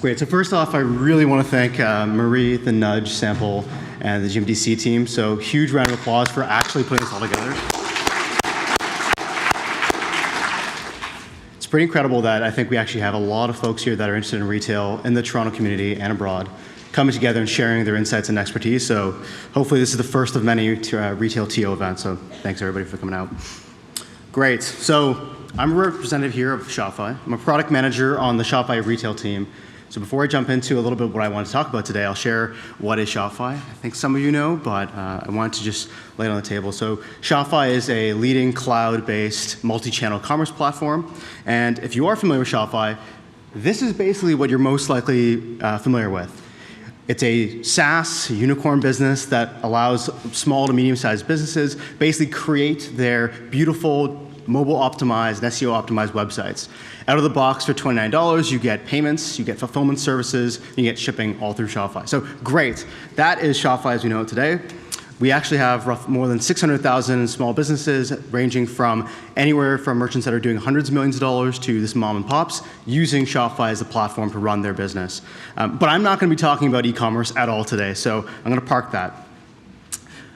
Great. So first off, I really want to thank Marie, the Nudge Sample, and the GMDC team. So huge round of applause for actually putting this all together. It's pretty incredible that I think we actually have a lot of folks here that are interested in retail in the Toronto community and abroad, coming together and sharing their insights and expertise. So hopefully this is the first of many retail TO events. So thanks everybody for coming out. Great. So I'm a representative here of Shopify. I'm a product manager on the Shopify retail team. So before I jump into a little bit of what I want to talk about today, I'll share what is Shopify. I think some of you know, but I wanted to just lay it on the table. So Shopify is a leading cloud-based multi-channel commerce platform. And if you are familiar with Shopify, this is basically what you're most likely familiar with. It's a SaaS unicorn business that allows small to medium-sized businesses basically create their beautiful mobile-optimized, SEO-optimized websites. Out of the box for $29, you get payments, you get fulfillment services, you get shipping all through Shopify. So great. That is Shopify as we know it today. We actually have more than 600,000 small businesses ranging from anywhere from merchants that are doing hundreds of millions of dollars to this mom and pops using Shopify as a platform to run their business. But I'm not going to be talking about e-commerce at all today, so I'm going to park that.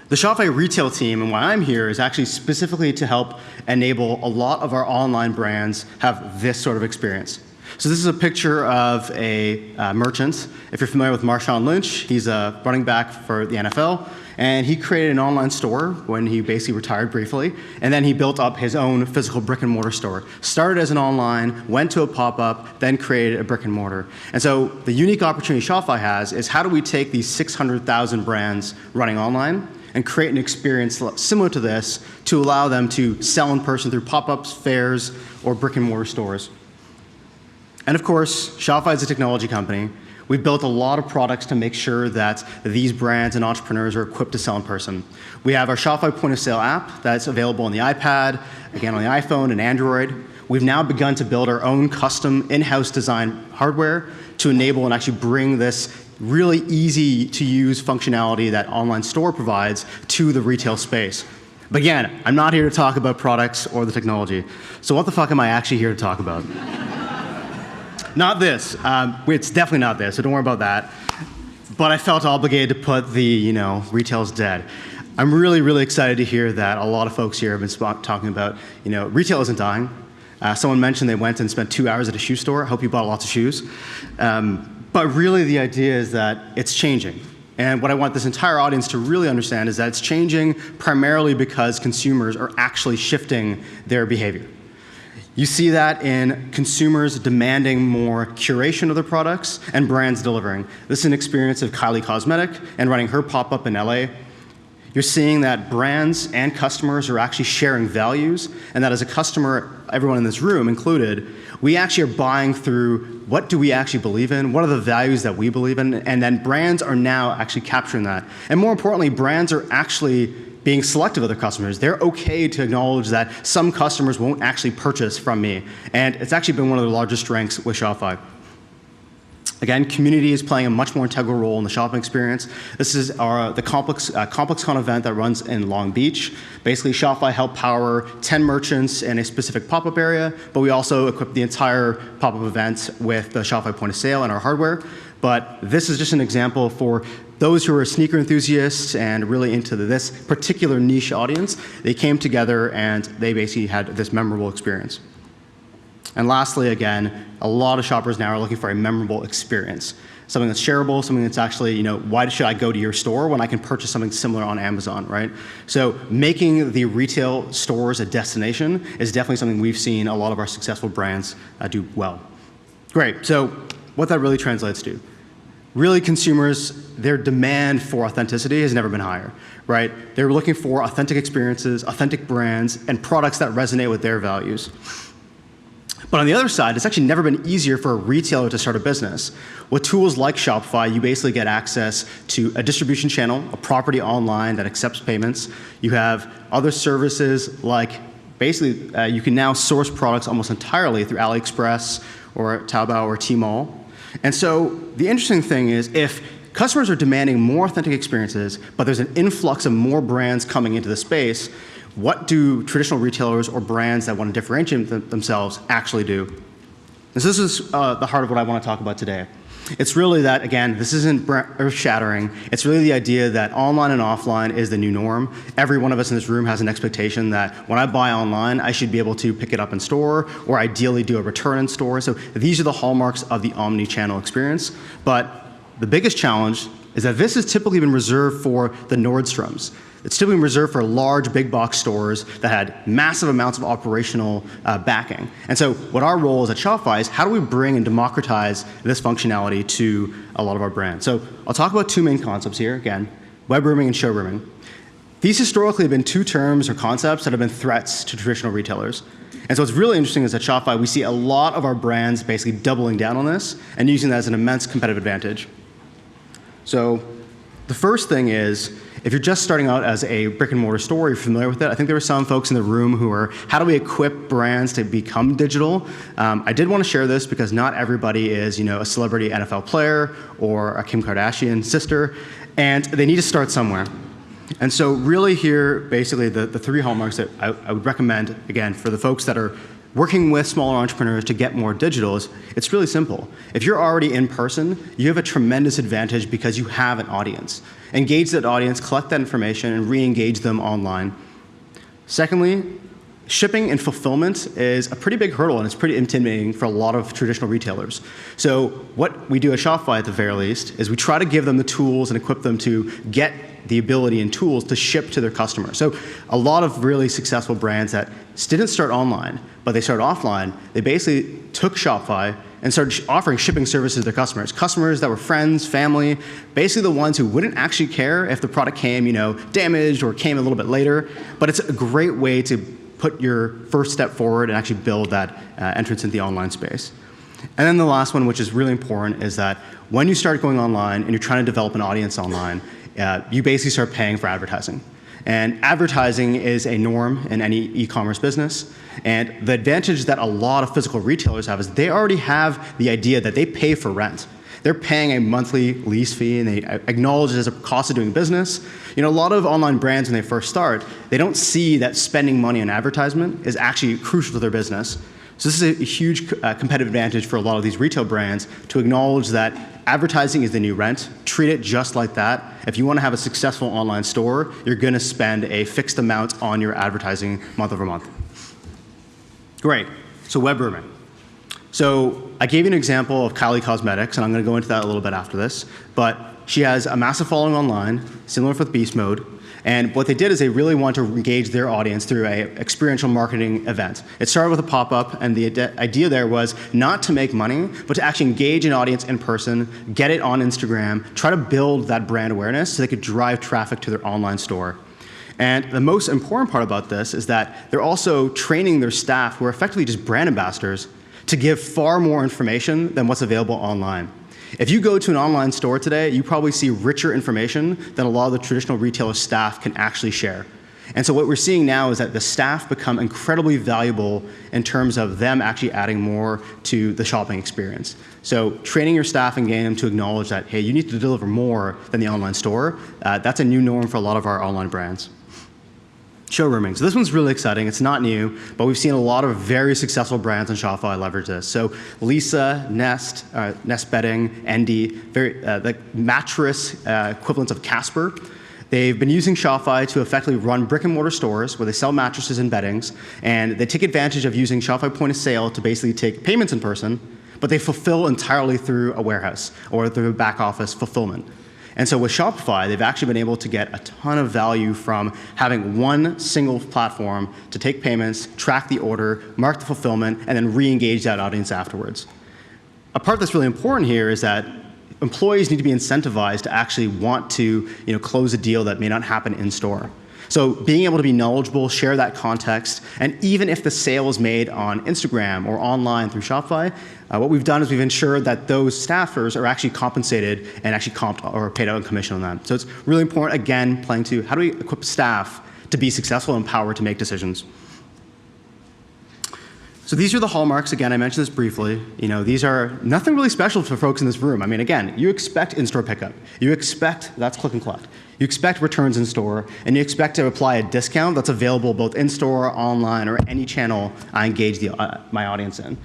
The Shopify retail team and why I'm here is actually specifically to help enable a lot of our online brands have this sort of experience. So this is a picture of a merchant. If you're familiar with Marshawn Lynch, he's a running back for the NFL, and he created an online store when he basically retired briefly, and then he built up his own physical brick and mortar store. Started as an online, went to a pop-up, then created a brick and mortar. And so the unique opportunity Shopify has is how do we take these 600,000 brands running online and create an experience similar to this to allow them to sell in person through pop-ups, fairs, or brick and mortar stores. And of course, Shopify is a technology company. We've built a lot of products to make sure that these brands and entrepreneurs are equipped to sell in person. We have our Shopify point of sale app that's available on the iPad, again on the iPhone and Android. We've now begun to build our own custom in-house design hardware to enable and actually bring this really easy to use functionality that online store provides to the retail space. But again, I'm not here to talk about products or the technology. So what the fuck am I actually here to talk about? Not this. It's definitely not this, so don't worry about that. But I felt obligated to put the, retail's dead. I'm really, really excited to hear that a lot of folks here have been talking about, retail isn't dying. Someone mentioned they went and spent 2 hours at a shoe store. I hope you bought lots of shoes. But really the idea is that it's changing. And what I want this entire audience to really understand is that it's changing primarily because consumers are actually shifting their behavior. You see that in consumers demanding more curation of their products and brands delivering. This is an experience of Kylie Cosmetic and running her pop-up in LA. You're seeing that brands and customers are actually sharing values, and that as a customer, everyone in this room included, we actually are buying through what do we actually believe in, what are the values that we believe in, and then brands are now actually capturing that. And more importantly, brands are actually being selective of their customers. They're okay to acknowledge that some customers won't actually purchase from me, and it's actually been one of the largest strengths with Shopify. Again, community is playing a much more integral role in the shopping experience. This is the ComplexCon event that runs in Long Beach. Basically, Shopify helped power 10 merchants in a specific pop-up area, but we also equipped the entire pop-up event with the Shopify point of sale and our hardware. But this is just an example for those who are sneaker enthusiasts and really into this particular niche audience. They came together and they basically had this memorable experience. And lastly, again, a lot of shoppers now are looking for a memorable experience. Something that's shareable, something that's actually, why should I go to your store when I can purchase something similar on Amazon, right? So making the retail stores a destination is definitely something we've seen a lot of our successful brands do well. Great, so what that really translates to. Really, consumers, their demand for authenticity has never been higher, right? They're looking for authentic experiences, authentic brands, and products that resonate with their values. But on the other side, it's actually never been easier for a retailer to start a business. With tools like Shopify, you basically get access to a distribution channel, a property online that accepts payments. You have other services like, basically, you can now source products almost entirely through AliExpress or Taobao or Tmall. And so the interesting thing is if customers are demanding more authentic experiences, but there's an influx of more brands coming into the space, what do traditional retailers or brands that want to differentiate themselves actually do? And so this is the heart of what I want to talk about today. It's really that, again, this isn't earth-shattering. It's really the idea that online and offline is the new norm. Every one of us in this room has an expectation that when I buy online, I should be able to pick it up in store, or ideally do a return in store. So these are the hallmarks of the omni-channel experience. But the biggest challenge is that this has typically been reserved for the Nordstroms. It's typically reserved for large big box stores that had massive amounts of operational backing. And so what our role is at Shopify is how do we bring and democratize this functionality to a lot of our brands? So I'll talk about two main concepts here, again, web rooming and showrooming. These historically have been two terms or concepts that have been threats to traditional retailers. And so what's really interesting is at Shopify, we see a lot of our brands basically doubling down on this and using that as an immense competitive advantage. So the first thing is, if you're just starting out as a brick and mortar store, you're familiar with it. I think there were some folks in the room who are, how do we equip brands to become digital? I did want to share this because not everybody is, a celebrity NFL player or a Kim Kardashian sister, and they need to start somewhere. And so really here, basically the three hallmarks that I would recommend, again, for the folks that are working with smaller entrepreneurs to get more digital is, it's really simple. If you're already in person, you have a tremendous advantage because you have an audience. Engage that audience, collect that information, and re-engage them online. Secondly, shipping and fulfillment is a pretty big hurdle, and it's pretty intimidating for a lot of traditional retailers. So what we do at Shopify, at the very least, is we try to give them the tools and equip them to get the ability and tools to ship to their customers. So a lot of really successful brands that didn't start online, but they started offline, they basically took Shopify and started offering shipping services to their customers. Customers that were friends, family, basically the ones who wouldn't actually care if the product came, damaged or came a little bit later. But it's a great way to put your first step forward and actually build that entrance into the online space. And then the last one, which is really important, is that when you start going online and you're trying to develop an audience online, you basically start paying for advertising. And advertising is a norm in any e-commerce business. And the advantage that a lot of physical retailers have is they already have the idea that they pay for rent. They're paying a monthly lease fee, and they acknowledge it as a cost of doing business. A lot of online brands, when they first start, they don't see that spending money on advertisement is actually crucial to their business. So this is a huge competitive advantage for a lot of these retail brands to acknowledge that advertising is the new rent. Treat it just like that. If you want to have a successful online store, you're going to spend a fixed amount on your advertising month over month. Great. So web rooming. So I gave you an example of Kylie Cosmetics, and I'm going to go into that a little bit after this. But she has a massive following online, similar with Beast Mode. And what they did is they really want to engage their audience through an experiential marketing event. It started with a pop-up, and the idea there was not to make money, but to actually engage an audience in person, get it on Instagram, try to build that brand awareness so they could drive traffic to their online store. And the most important part about this is that they're also training their staff, who are effectively just brand ambassadors, to give far more information than what's available online. If you go to an online store today, you probably see richer information than a lot of the traditional retailer staff can actually share. And so what we're seeing now is that the staff become incredibly valuable in terms of them actually adding more to the shopping experience. So training your staff and getting them to acknowledge that, hey, you need to deliver more than the online store, that's a new norm for a lot of our online brands. Showrooming. So this one's really exciting. It's not new, but we've seen a lot of very successful brands on Shopify leverage this. So Lisa, Nest Bedding, Endy, the mattress equivalents of Casper. They've been using Shopify to effectively run brick and mortar stores where they sell mattresses and beddings, and they take advantage of using Shopify point of sale to basically take payments in person, but they fulfill entirely through a warehouse or through a back office fulfillment. And so with Shopify, they've actually been able to get a ton of value from having one single platform to take payments, track the order, mark the fulfillment, and then re-engage that audience afterwards. A part that's really important here is that employees need to be incentivized to actually want to close a deal that may not happen in store. So being able to be knowledgeable, share that context, and even if the sale is made on Instagram or online through Shopify, what we've done is we've ensured that those staffers are actually compensated and actually comped or paid out a commission on that. So it's really important, again, playing to how do we equip staff to be successful and empowered to make decisions. So these are the hallmarks. Again, I mentioned this briefly. These are nothing really special for folks in this room. I mean, again, you expect in-store pickup. You expect, that's click and collect. You expect returns in store, and you expect to apply a discount that's available both in-store, online, or any channel I engage my audience in.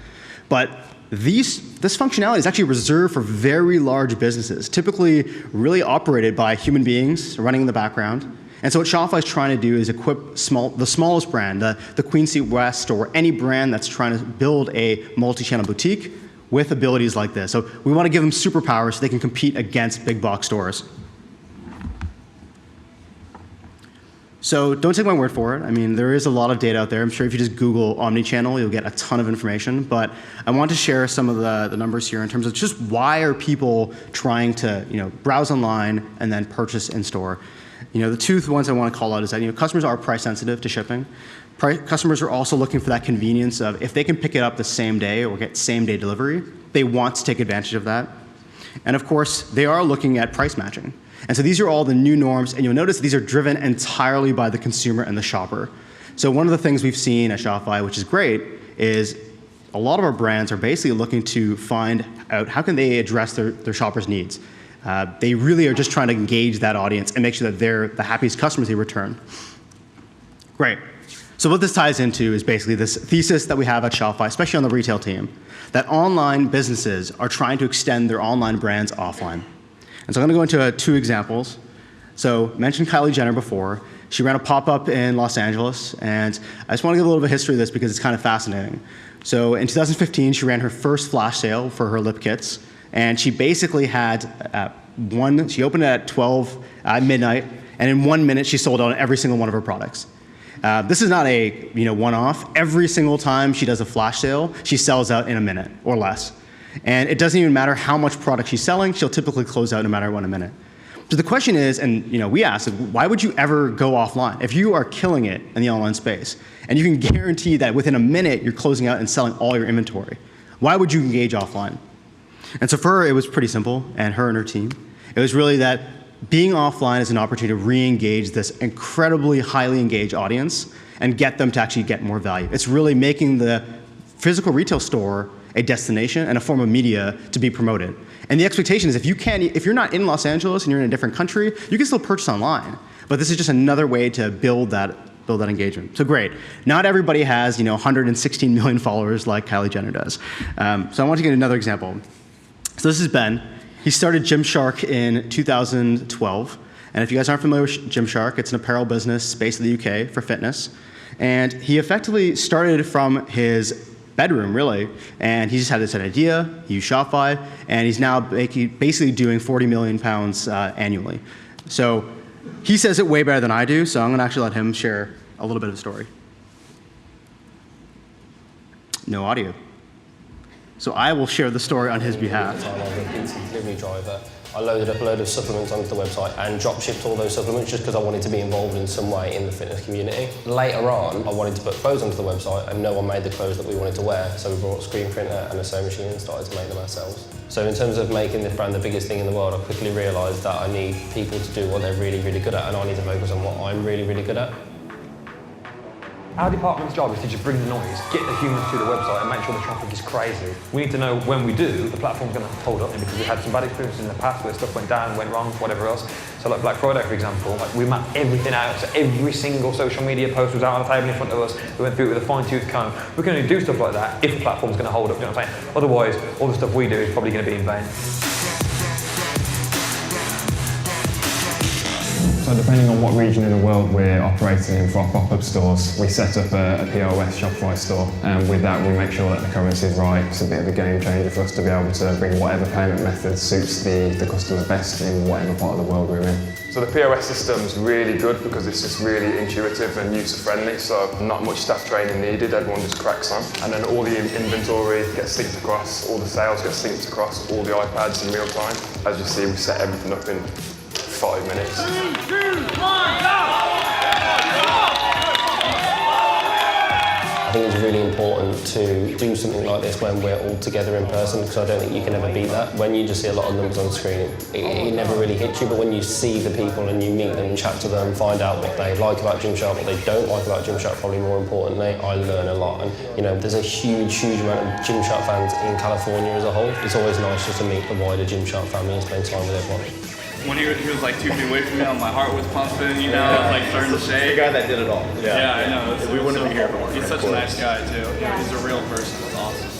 But This functionality is actually reserved for very large businesses, typically really operated by human beings running in the background. And so what Shopify is trying to do is equip the smallest brand, the Queen Street West, or any brand that's trying to build a multi-channel boutique with abilities like this. So we want to give them superpowers so they can compete against big box stores. So don't take my word for it. I mean, there is a lot of data out there. I'm sure if you just Google omnichannel, you'll get a ton of information. But I want to share some of the numbers here in terms of just why are people trying to browse online and then purchase in store. The two ones I want to call out is that customers are price sensitive to shipping. Customers are also looking for that convenience of if they can pick it up the same day or get same day delivery, they want to take advantage of that. And of course, they are looking at price matching. And so these are all the new norms, and you'll notice these are driven entirely by the consumer and the shopper. So one of the things we've seen at Shopify, which is great, is a lot of our brands are basically looking to find out how can they address their shoppers' needs. They really are just trying to engage that audience and make sure that they're the happiest customers they return. Great. So what this ties into is basically this thesis that we have at Shopify, especially on the retail team, that online businesses are trying to extend their online brands offline. And so I'm going to go into 2 examples. So mentioned Kylie Jenner before. She ran a pop-up in Los Angeles, and I just want to give a little bit of history of this because it's kind of fascinating. So in 2015, she ran her first flash sale for her lip kits, and she basically had she opened at 12 midnight, and in 1 minute, she sold out every single one of her products. This is not a one-off. Every single time she does a flash sale, she sells out in a minute or less. And it doesn't even matter how much product she's selling, she'll typically close out no matter what in a minute. So the question is, and we asked, why would you ever go offline? If you are killing it in the online space, and you can guarantee that within a minute you're closing out and selling all your inventory, why would you engage offline? And so for her, it was pretty simple, and her team. It was really that being offline is an opportunity to re-engage this incredibly highly engaged audience and get them to actually get more value. It's really making the physical retail store a destination and a form of media to be promoted. And the expectation is if you're not in Los Angeles and you're in a different country, you can still purchase online. But this is just another way to build that engagement. So great. Not everybody has 116 million followers like Kylie Jenner does. So I want to get another example. So this is Ben. He started Gymshark in 2012. And if you guys aren't familiar with Gymshark, it's an apparel business based in the UK for fitness. And he effectively started from his bedroom, really, and he just had this idea, he used Shopify, and he's now basically doing 40 million pounds annually. So he says it way better than I do, so I'm gonna actually let him share a little bit of the story. No audio. So I will share the story on his behalf. I was a pizza delivery driver. I loaded up a load of supplements onto the website and drop shipped all those supplements just because I wanted to be involved in some way in the fitness community. Later on, I wanted to put clothes onto the website and no one made the clothes that we wanted to wear, so we brought a screen printer and a sewing machine and started to make them ourselves. So in terms of making this brand the biggest thing in the world, I quickly realised that I need people to do what they're really, really good at, and I need to focus on what I'm really, really good at. Our department's job is to just bring the noise, get the humans to the website and make sure the traffic is crazy. We need to know when we do, the platform's going to hold up, because we've had some bad experiences in the past where stuff went down, went wrong, whatever else. So like Black Friday, for example, we mapped everything out, so every single social media post was out on the table in front of us. We went through it with a fine-tooth comb. We can only do stuff like that if the platform's going to hold up, you know what I'm saying? Otherwise, all the stuff we do is probably going to be in vain. So depending on what region in the world we're operating in for our pop-up stores, we set up a POS Shopify store, and with that we make sure that the currency is right. It's a bit of a game changer for us to be able to bring whatever payment method suits the customer best in whatever part of the world we're in. So the POS system's really good because it's just really intuitive and user-friendly, so not much staff training needed, everyone just cracks on. And then all the inventory gets synced across, all the sales get synced across all the iPads in real time. As you see, we set everything up in 5 minutes. 3, 2, 1, go! I think it's really important to do something like this when we're all together in person, because I don't think you can ever beat that. When you just see a lot of numbers on screen, it never really hits you, but when you see the people and you meet them and chat to them, find out what they like about Gymshark, what they don't like about Gymshark, probably more importantly, I learn a lot. And there's a huge amount of Gymshark fans in California as a whole. It's always nice just to meet the wider Gymshark family and spend time with everyone. When he was like 2 feet away from me, my heart was pumping, it was like starting to shake. The guy that did it all. Yeah, I know. We wouldn't be here if it weren't He's such a nice guy too. He's a real person. It's awesome.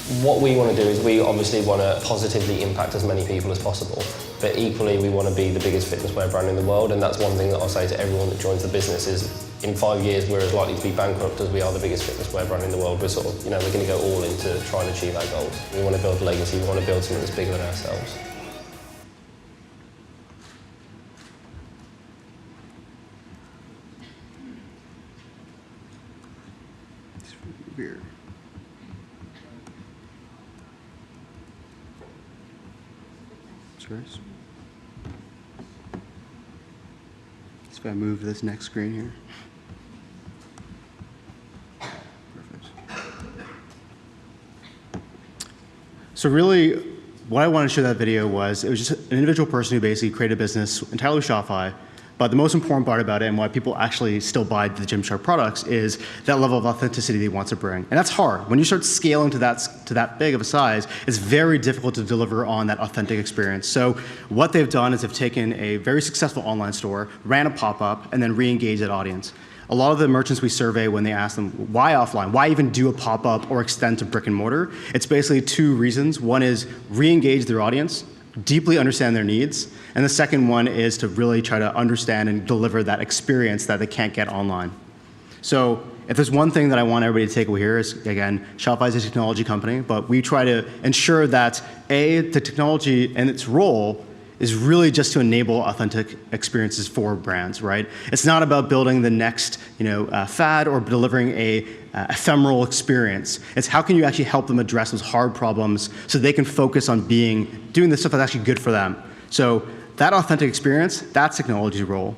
What we want to do is we obviously want to positively impact as many people as possible, but equally we want to be the biggest fitness wear brand in the world, and that's one thing that I'll say to everyone that joins the business is in 5 years we're as likely to be bankrupt as we are the biggest fitness wear brand in the world. We're sort of, we're going to go all in to try and achieve our goals. We want to build legacy, we want to build something that's bigger than ourselves. It's weird. Serious? So if I move this next screen here. Perfect. So really, what I wanted to show that video was, it was just an individual person who basically created a business entirely with Shopify. But the most important part about it and why people actually still buy the Gymshark products is that level of authenticity they want to bring. And that's hard. When you start scaling to that big of a size, it's very difficult to deliver on that authentic experience. So what they've done is they've taken a very successful online store, ran a pop-up, and then re-engaged that audience. A lot of the merchants we survey, when they ask them, why offline? Why even do a pop-up or extend to brick and mortar? It's basically two reasons. One is re-engage their audience, deeply understand their needs, and the second one is to really try to understand and deliver that experience that they can't get online. So if there's one thing that I want everybody to take away here is, again, Shopify is a technology company, but we try to ensure that, A, the technology and its role is really just to enable authentic experiences for brands, right? It's not about building the next fad or delivering a ephemeral experience. It's how can you actually help them address those hard problems so they can focus on doing the stuff that's actually good for them. So that authentic experience, that's technology's role.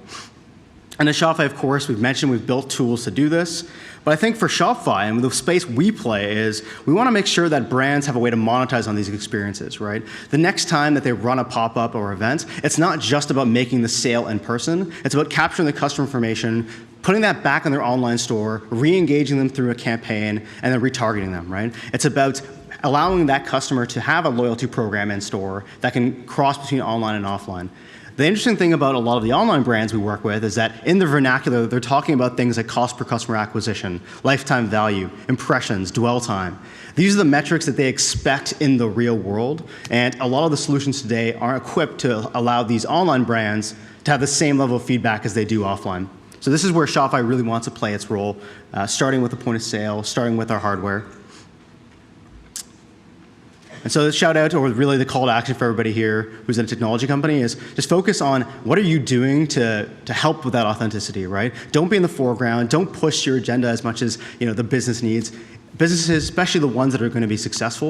And at Shopify, of course, we've mentioned we've built tools to do this. But I think for Shopify and the space we play is we want to make sure that brands have a way to monetize on these experiences, right? The next time that they run a pop-up or event, it's not just about making the sale in person. It's about capturing the customer information, putting that back in their online store, re-engaging them through a campaign, and then retargeting them, right? It's about allowing that customer to have a loyalty program in store that can cross between online and offline. The interesting thing about a lot of the online brands we work with is that in the vernacular, they're talking about things like cost per customer acquisition, lifetime value, impressions, dwell time. These are the metrics that they expect in the real world, and a lot of the solutions today aren't equipped to allow these online brands to have the same level of feedback as they do offline. So this is where Shopify really wants to play its role, starting with the point of sale, starting with our hardware. And so the shout out, or really the call to action for everybody here who's at a technology company, is just focus on what are you doing to help with that authenticity, right? Don't be in the foreground. Don't push your agenda as much as the business needs. Businesses, especially the ones that are going to be successful,